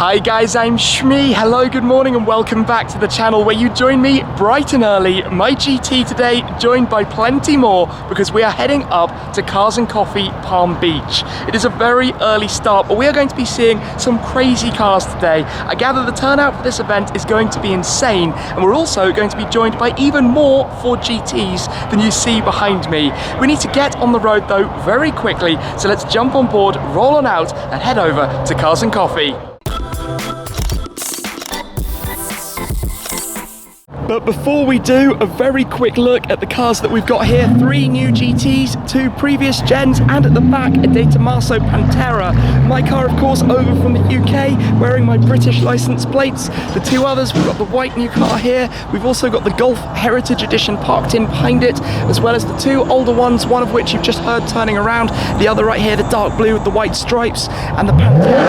Hi guys, I'm Shmi. Hello, good morning and welcome back to the channel where you join me bright and early. My GT today, joined by plenty more because we are heading up to Cars and Coffee Palm Beach. It is a very early start, but we are going to be seeing some crazy cars today. I gather the turnout for this event is going to be insane, and we're also going to be joined by even more Ford GTs than you see behind me. We need to get on the road though very quickly, so let's jump on board, roll on out and head over to Cars and Coffee. But before we do, a very quick look at the cars that we've got here. 3 new GTs, 2 previous gens, and at the back, a De Tomaso Pantera. My car, of course, over from the UK, wearing my British license plates. The 2 others, we've got the white new car here. We've also got the Golf Heritage Edition parked in behind it, as well as the 2 older ones, one of which you've just heard turning around. The other right here, the dark blue with the white stripes, and the Pantera.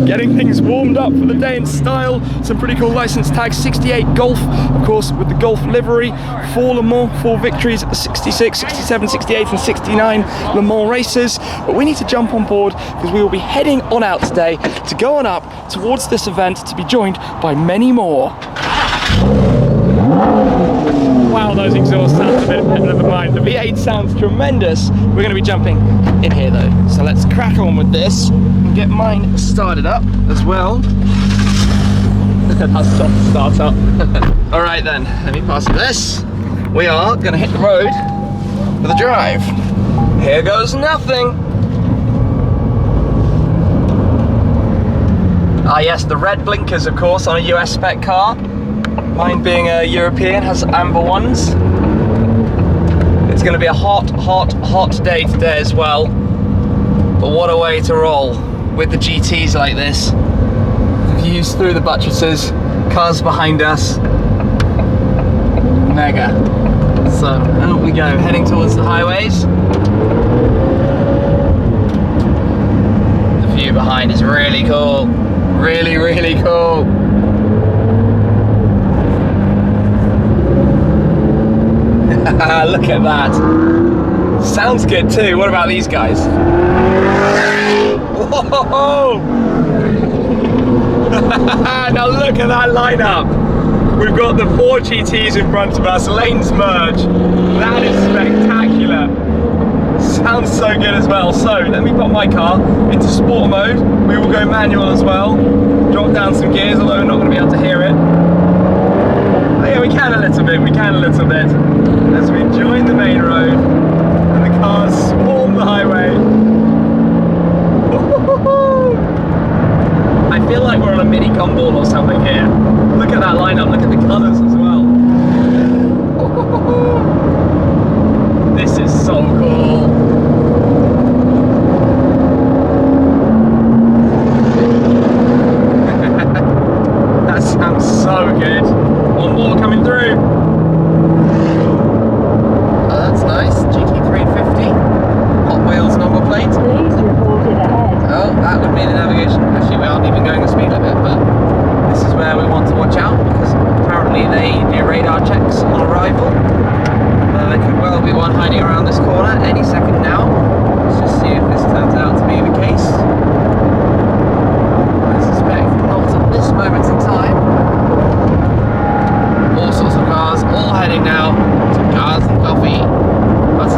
Getting things warmed up for the day in style. Some pretty cool license tags. 68 Golf, of course, with the Golf livery. 4 Le Mans, 4 victories at the 66, 67, 68 and 69 Le Mans races. But we need to jump on board because we will be heading on out today to go on up towards this event to be joined by many more. Wow, those exhaust sounds a bit better than mine. The V8 sounds tremendous. We're going to be jumping in here though. So let's crack on with this and get mine started up as well. That's soft start up. All right then, let me pass you this. We are going to hit the road with a drive. Here goes nothing. Ah yes, the red blinkers of course on a US spec car. Mine being a European has amber ones. It's going to be a hot day today as well. But what a way to roll with the GTs like this. Views through the buttresses, cars behind us. Mega. So out we go, heading towards the highways. The view behind is really cool. Really, really cool. Look at that. Sounds good too. What about these guys? Whoa! Now look at that lineup. We've got the 4 GTs in front of us. Lanes merge. That is spectacular. Sounds so good as well. So let me put my car into sport mode. We will go manual as well. Drop down some gears, although we're not going to be able to hear it. Oh yeah, we can a little bit, as we join the main road and the cars swarm the highway. I feel like we're on a mini gumball or something here. Look at that lineup, look at the colours as well. This is so cool. That sounds so good. One more coming through. Oh, that's nice. GT350. Hot Wheels number plate. Oh, that would be the navigation. Actually, we aren't even going the speed limit, but this is where we want to watch out because apparently they do radar checks on arrival. There could well be one hiding around this corner any second now. Let's just see if this turns out to be the case. I suspect not at this moment in time. All sorts of cars, all heading now to Cars and Coffee. But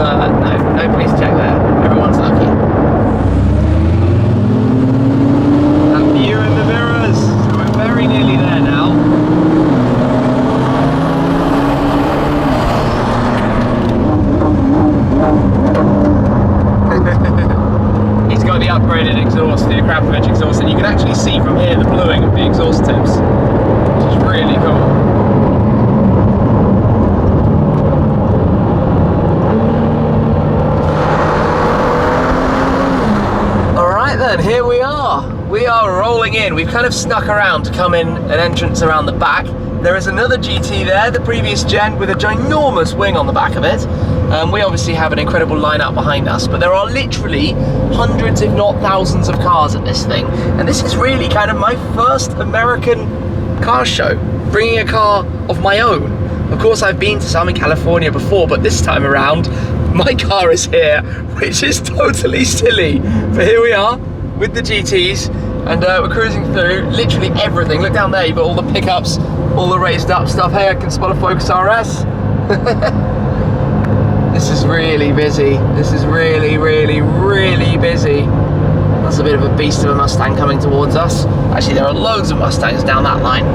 no police check there. Everyone's lucky. That view in the mirrors. So we're very nearly there now. He's got the upgraded exhaust, the Akrapovic exhaust, and you can actually see from here the bluing of the exhaust tips, which is really cool. Then here we are rolling in. We've kind of snuck around to come in an entrance around the back. There is another GT there, the previous gen, with a ginormous wing on the back of it. We obviously have an incredible lineup behind us, but there are literally hundreds if not thousands of cars at this thing, and this is really kind of my first American car show, bringing a car of my own. Of course I've been to some in California before, but this time around my car is here, which is totally silly. But here we are, with the GTs, and we're cruising through literally everything. Look down there, you've got all the pickups, all the raised up stuff. Hey, I can spot a Focus RS. This is really busy. This is really, really, really busy. That's a bit of a beast of a Mustang coming towards us. Actually, there are loads of Mustangs down that line.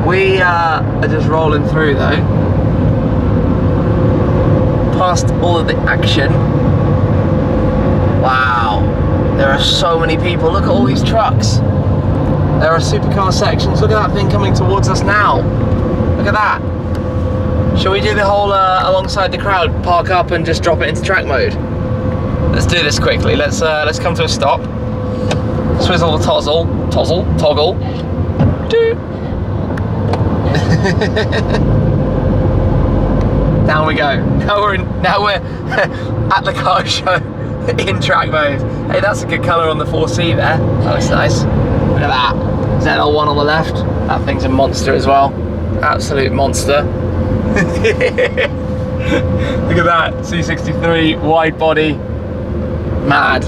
We are just rolling through though, past all of the action. Wow, there are so many people. Look at all these trucks. There are supercar sections. Look at that thing coming towards us now. Look at that. Shall we do the whole alongside the crowd, park up and just drop it into track mode? Let's do this quickly. Let's come to a stop. Swizzle the toggle. Do. Down we go. Now we're at the car show in track mode. Hey, that's a good colour on the 4C there. That looks nice. Look at that. ZL1 on the left. That thing's a monster as well. Absolute monster. Look at that. C63 wide body. Mad.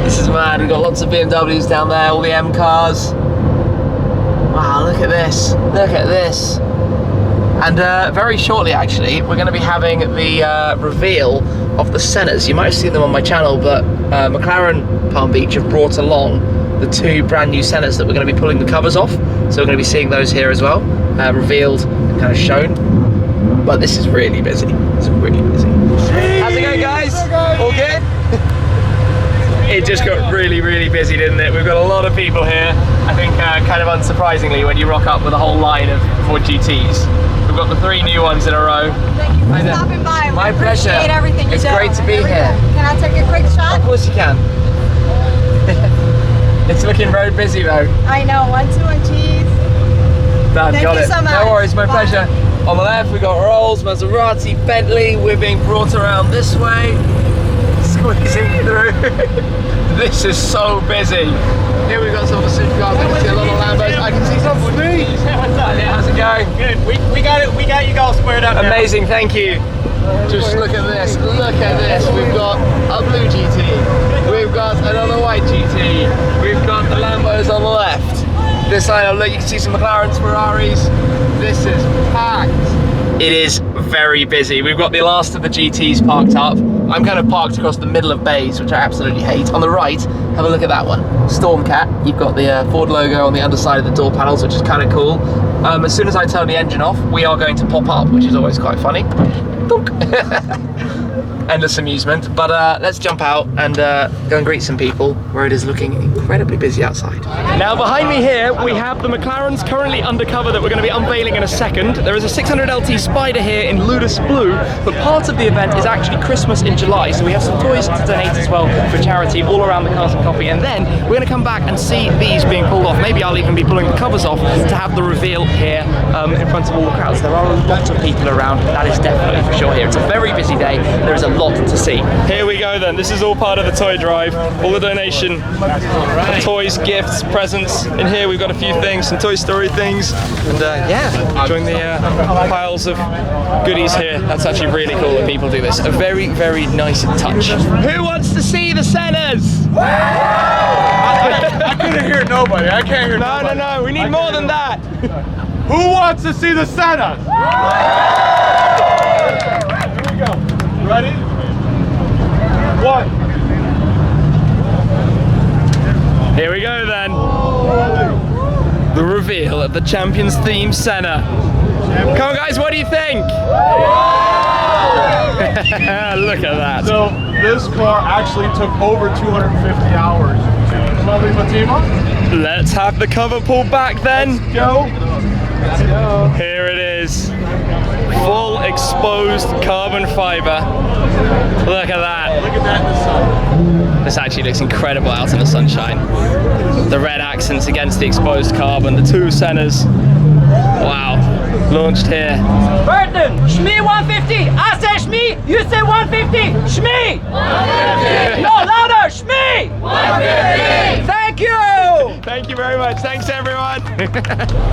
This is mad. We've got lots of BMWs down there, all the M cars. Wow, look at this. Look at this. And very shortly, actually, we're going to be having the reveal of the Sennas. You might have seen them on my channel, but McLaren Palm Beach have brought along the 2 brand new Sennas that we're going to be pulling the covers off. So we're going to be seeing those here as well, revealed and kind of shown. But this is really busy. It's really busy. How's it going, guys? All good? It just got really, really busy, didn't it? We've got a lot of people here. I think kind of unsurprisingly when you rock up with a whole line of 4 GTs. We've got the 3 new ones in a row. Thank you for stopping by. My pleasure. Everything you it's do. Great to be here. Can I take a quick shot? Of course you can. It's looking very busy though. I know, 1, 2, and cheese. Done, Thank got you it. so much. No worries, my Bye. pleasure. On the left we got Rolls, Maserati, Bentley. We're being brought around this way. Squeezing through. This is so busy. Here we've got some of the supercars. I can see a lot of Lambos. I can see some Mustangs. How's it going? Good. We got it. We got you all squared up. Amazing. Thank you. Just look at this. Look at this. We've got a blue GT. We've got another white GT. We've got the Lambos on the left. This side, look, you can see some McLarens, Ferraris. This is packed. It is very busy. We've got the last of the GTs parked up. I'm kind of parked across the middle of bays, which I absolutely hate. On the right, have a look at that one. Stormcat. You've got the Ford logo on the underside of the door panels, which is kind of cool. As soon as I turn the engine off, we are going to pop up, which is always quite funny. Endless amusement. But let's jump out and go and greet some people where it is looking incredibly busy outside. Now behind me here we have the McLarens currently undercover that we're going to be unveiling in a second. There is a 600LT Spider here in Ludus Blue, but part of the event is actually Christmas in July, so we have some toys to donate as well for charity all around the Cars and Coffee, and then we're going to come back and see these being pulled off. Maybe I'll even be pulling the covers off to have the reveal here in front of all the crowds. There are a lot of people around, that is definitely for sure here. It's a very busy day, there is a lot to see. Here we go then, this is all part of the toy drive, all the donation, toys, gifts, presents. In here we've got a few things, some Toy Story things, and yeah, join the piles of goodies here. That's actually really cool that people do this. A very, very nice touch. Who wants to see the Sennas? I couldn't hear nobody. I can't hear nobody. No, we need more than that. Who wants to see the Senna? Here we go. Ready? 1. Here we go then. The reveal of the Champions Theme Senna. Come on guys, what do you think? Look at that. So this car actually took over 250 hours. Let's have the cover pulled back then. Let's go. Let's go. Here it is. Full exposed carbon fiber. Look at that. Look at that in the sun. This actually looks incredible out in the sunshine. The red accents against the exposed carbon, the 2 Sennas. Wow. Launched here. Burton, Shmi 150. I say Shmi, you say 150. Shmi! 150. No, louder, Shmi! 150. Thank you! Thank you very much. Thanks everyone.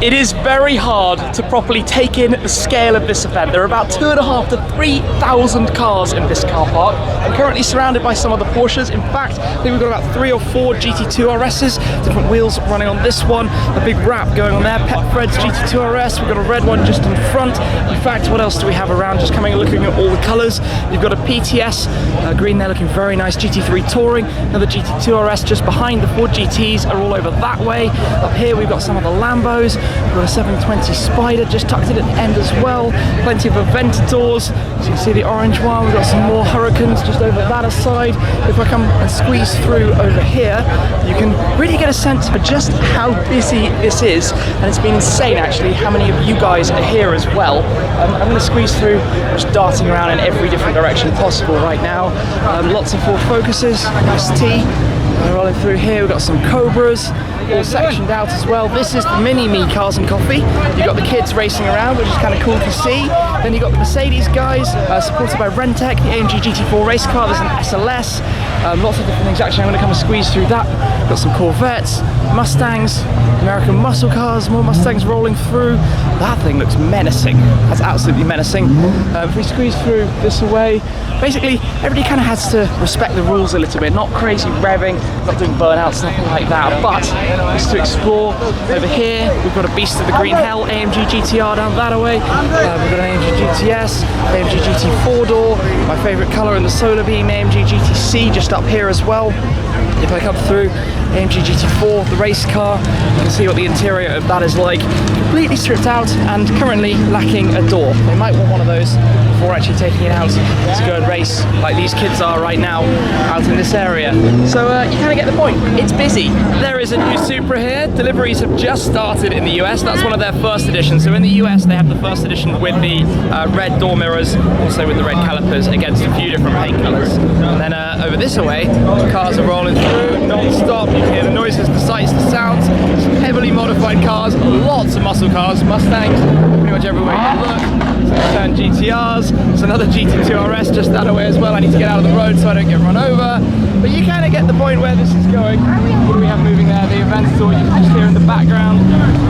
It is very hard to properly take in the scale of this event. There are about 2,500 to 3,000 cars in this car park. I'm currently surrounded by some of the Porsches. In fact, I think we've got about 3 or 4 GT2 RSs, different wheels running on this one, a big wrap going on there, Pep Fred's GT2 RS, we've got a red one just in front. In fact, what else do we have around? Just coming and looking at all the colours. You've got a PTS, green there looking very nice, GT3 Touring, another GT2 RS just behind. The 4 GTs are all over that way. Up here we've got some of the Lambos, we've got a 720 Spider just tucked in at the end as well, plenty of Aventadors, as you can see the orange one, we've got some more Hurricanes just over that side. If I come and squeeze through over here, you can really get a sense for just how busy this is, and it's been insane actually how many of you guys are here as well. I'm going to squeeze through, just darting around in every different direction possible right now. Lots of Ford Focuses, nice T. Rolling through here, we've got some Cobras, all sectioned out as well. This is the mini-me Cars and Coffee. You've got the kids racing around, which is kind of cool to see. Then you've got the Mercedes guys, supported by RENNtech, the AMG GT4 race car. There's an SLS, lots of different things. Actually, I'm going to come and squeeze through that. Got some Corvettes, Mustangs, American muscle cars, more Mustangs rolling through. That thing looks menacing. That's absolutely menacing. If we squeeze through this away, basically everybody kind of has to respect the rules a little bit, not crazy revving, not doing burnouts, nothing like that, but just to explore. Over here we've got a beast of the green hell, AMG GTR down that way. We've got an AMG GTS, AMG GT4 door, my favourite colour in the solar beam, AMG GTC just up here as well. If I come through, AMG GT4, the race car, you can see what the interior of that is like. Completely stripped out and currently lacking a door. They might want one of those before actually taking it out to go and race like these kids are right now out in this area. So you kind of get the point. It's busy. There is a new Supra here. Deliveries have just started in the US. That's one of their first editions. So in the US they have the first edition with the red door mirrors, also with the red calipers against a few different paint colours. And then over this way, cars are rolling through non-stop. You can hear the noises, the sights, the sounds. Some heavily modified cars, lots of muscle cars, Mustangs, pretty much everywhere you look. Some GTRs, there's another GT2 RS just that way as well. I need to get out of the road so I don't get run over. But you kind of get the point where this is going. What do we have moving there? The Aventador you can just hear in the background.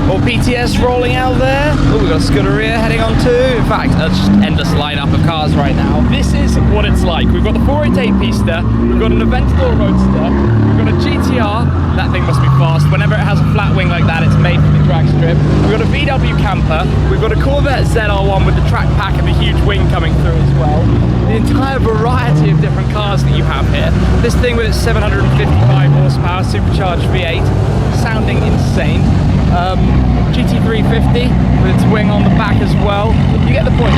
More PTS rolling out there. Oh, we've got a Scuderia heading on too. In fact, that's just endless lineup of cars right now. This is what it's like. We've got the 488 Pista, we've got an Aventador Roadster, we've got a GTR. That thing must be fast. Whenever it has a flat wing like that, it's made for the drag strip. We've got a VW camper, we've got a Corvette ZR1 with the track pack and the huge wing coming through as well. The entire variety of different cars that you have here. This thing with its 755 horsepower supercharged V8, sounding insane. GT350 with its wing on the back as well. You get the point.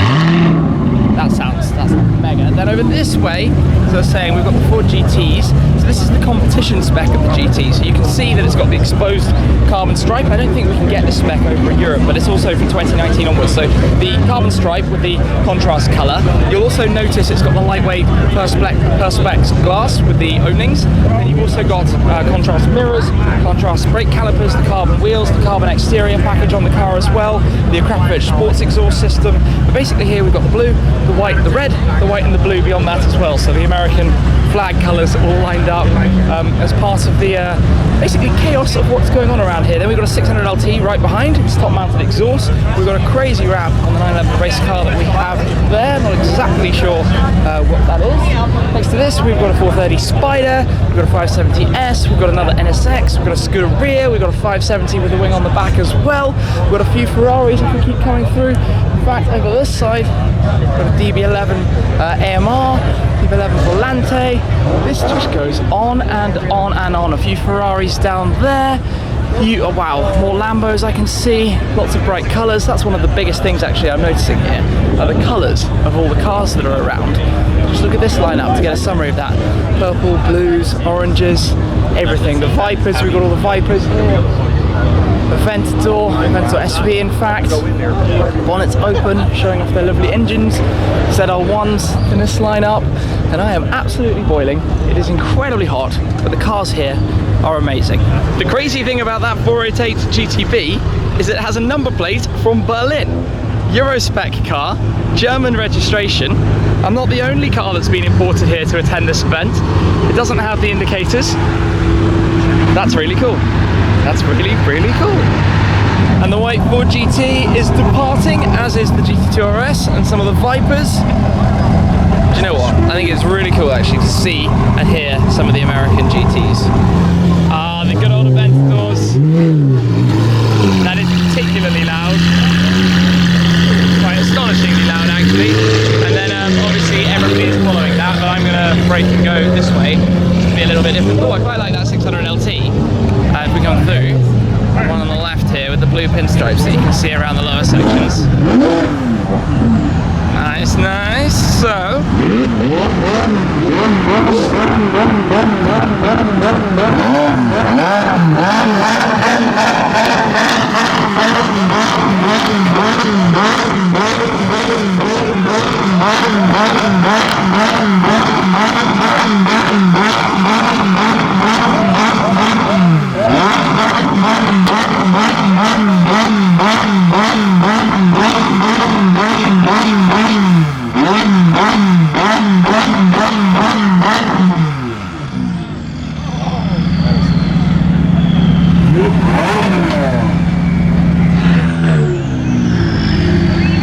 That's mega. Then over this way, as I was saying, we've got the 4 GTs. So this is the competition spec of the GT. So you can see that it's got the exposed carbon stripe. I don't think we can get this spec over in Europe, but it's also from 2019 onwards. So the carbon stripe with the contrast colour. You'll also notice it's got the lightweight Perspex glass with the openings. Then you've also got contrast mirrors, contrast brake calipers, the carbon wheels, the carbon exterior package on the car as well, the Akrapovic sports exhaust system. But basically here we've got the blue, the white, the red, the white and the blue beyond that as well. So the American flag colours all lined up as part of the basically chaos of what's going on around here. Then we've got a 600 LT right behind, it's top mounted exhaust. We've got a crazy wrap on the 911 race car that we have there, not exactly sure what that is. Next to this we've got a 430 Spider, we've got a 570S, we've got another NSX, we've got a Scuderia, we've got a 570 with the wing on the back as well. We've got a few Ferraris if we keep coming through. In fact, over this side, we've got a DB11 AMR, DB11 Volante. This just goes on and on and on. A few Ferraris down there. Oh wow, more Lambos I can see. Lots of bright colours. That's one of the biggest things actually I'm noticing here, are the colours of all the cars that are around. Just look at this lineup to get a summary of that. Purple, blues, oranges, everything. The Vipers, we've got all the Vipers here. Aventador SV in fact, bonnets open, showing off their lovely engines, ZR1s in this lineup, and I am absolutely boiling. It is incredibly hot, but the cars here are amazing. The crazy thing about that 488 GTB is it has a number plate from Berlin. Euro-spec car, German registration. I'm not the only car that's been imported here to attend this event. It doesn't have the indicators. That's really cool. That's really, really cool. And the white Ford GT is departing, as is the GT2 RS and some of the Vipers. you know what? I think it's really cool actually to see and hear some of the American GTs. Ah, the good old Aventadors. That is particularly loud. Quite astonishingly loud actually. And then obviously everybody is following that, but I'm gonna brake and go this way to be a little bit different. Oh, I quite like that 600 LT. If we come through, one on the left here with the blue pinstripes that you can see around the lower sections. Nice, nice. So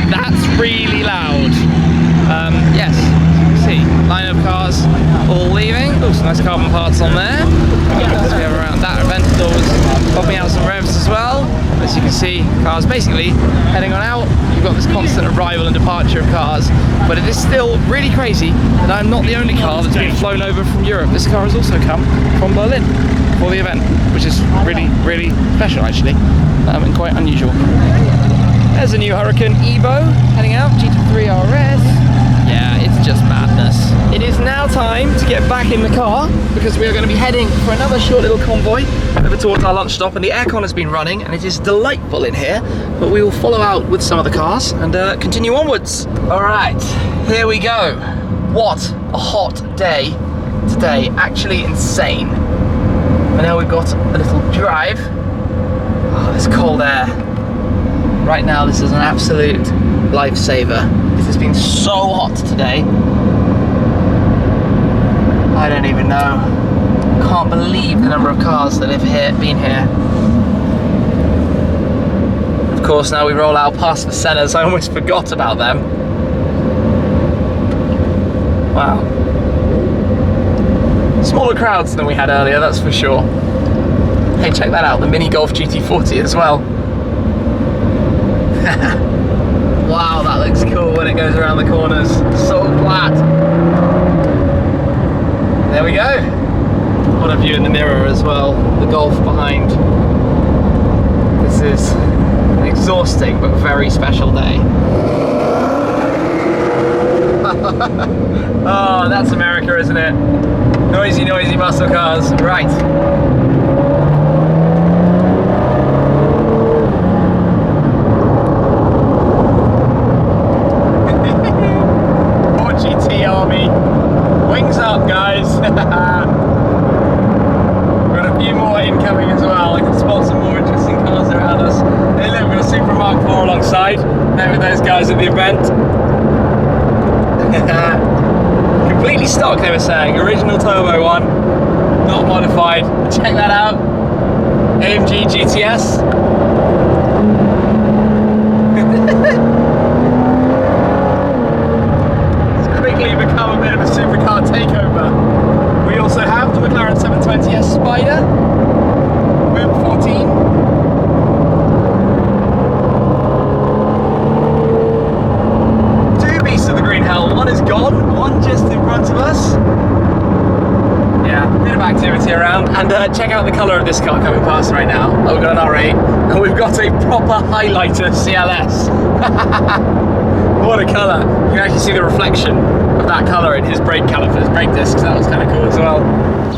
that's really loud. Yes, see, line of cars all leaving. Oh, some nice carbon parts on there. So we have around that Aventador was popping out some revs as well. As you can see, cars basically heading on out. You've got this constant arrival and departure of cars, but it is still really crazy that I'm not the only car that's been flown over from Europe. This car has also come from Berlin for the event, which is really, really special actually, and quite unusual. There's a new Hurricane Evo heading out, GT3 RS. Yeah, it's just madness. It is now time to get back in the car because we are going to be heading for another short little convoy over towards our lunch stop, and the aircon has been running and it is delightful in here, but we will follow out with some of the cars and continue onwards. All right, here we go. What a hot day today, actually insane. And now we've got a little drive. Oh, this cold air. Right now, this is an absolute lifesaver. This has been so hot today. I don't even know. Can't believe the number of cars that have been here. Of course, now we roll out past the Sennas. I almost forgot about them. Wow. Smaller crowds than we had earlier, that's for sure. Hey, check that out, the Mini Golf GT40 as well. Wow, that looks cool when it goes around the corners. So flat. There we go. What a view in the mirror as well. The Golf behind. This is an exhausting but very special day. Oh, that's America, isn't it? Noisy, noisy muscle cars. Right. Wings up, guys. Got a few more incoming as well. I can spot some more interesting cars around us. Hey look, we've got a Super Mark IV alongside. Met with those guys at the event. Completely stock, they were saying. Original turbo one, not modified. Check that out. AMG GTS. Become a bit of a supercar takeover. We also have the McLaren 720S Spider, Boom 14. Two beasts of the green hell. One is gone, one just in front of us. Yeah, bit of activity around. And check out the colour of this car coming past right now. Oh, we've got an R8, and we've got a proper highlighter CLS. What a colour. You can actually see the reflection of that colour in his brake calipers, brake discs. That was kind of cool as well.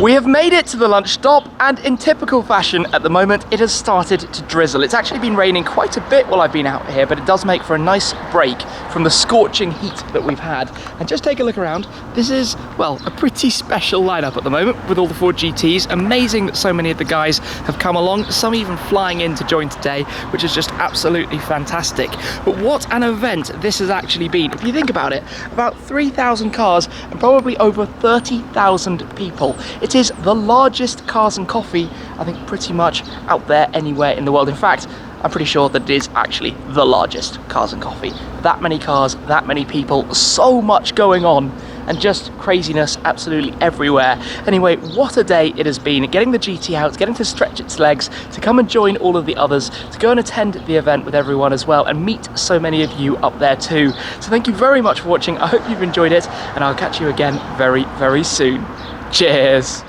We have made it to the lunch stop, and in typical fashion at the moment it has started to drizzle. It's actually been raining quite a bit while I've been out here, but it does make for a nice break from the scorching heat that we've had. And just take a look around. This is, well, a pretty special lineup at the moment with all the Ford GTs. Amazing that so many of the guys have come along, some even flying in to join today, which is just absolutely fantastic. But what an event this has actually been. If you think about it, about 3,000 cars and probably over 30,000 people. It is the largest Cars and Coffee, I think, pretty much out there anywhere in the world. In fact, I'm pretty sure that it is actually the largest Cars and Coffee. That many cars, that many people, so much going on. and just craziness absolutely everywhere. Anyway, what a day it has been, getting the GT out, getting to stretch its legs, to come and join all of the others, to go and attend the event with everyone as well, and meet so many of you up there too. So thank you very much for watching. I hope you've enjoyed it, and I'll catch you again very, very soon. Cheers.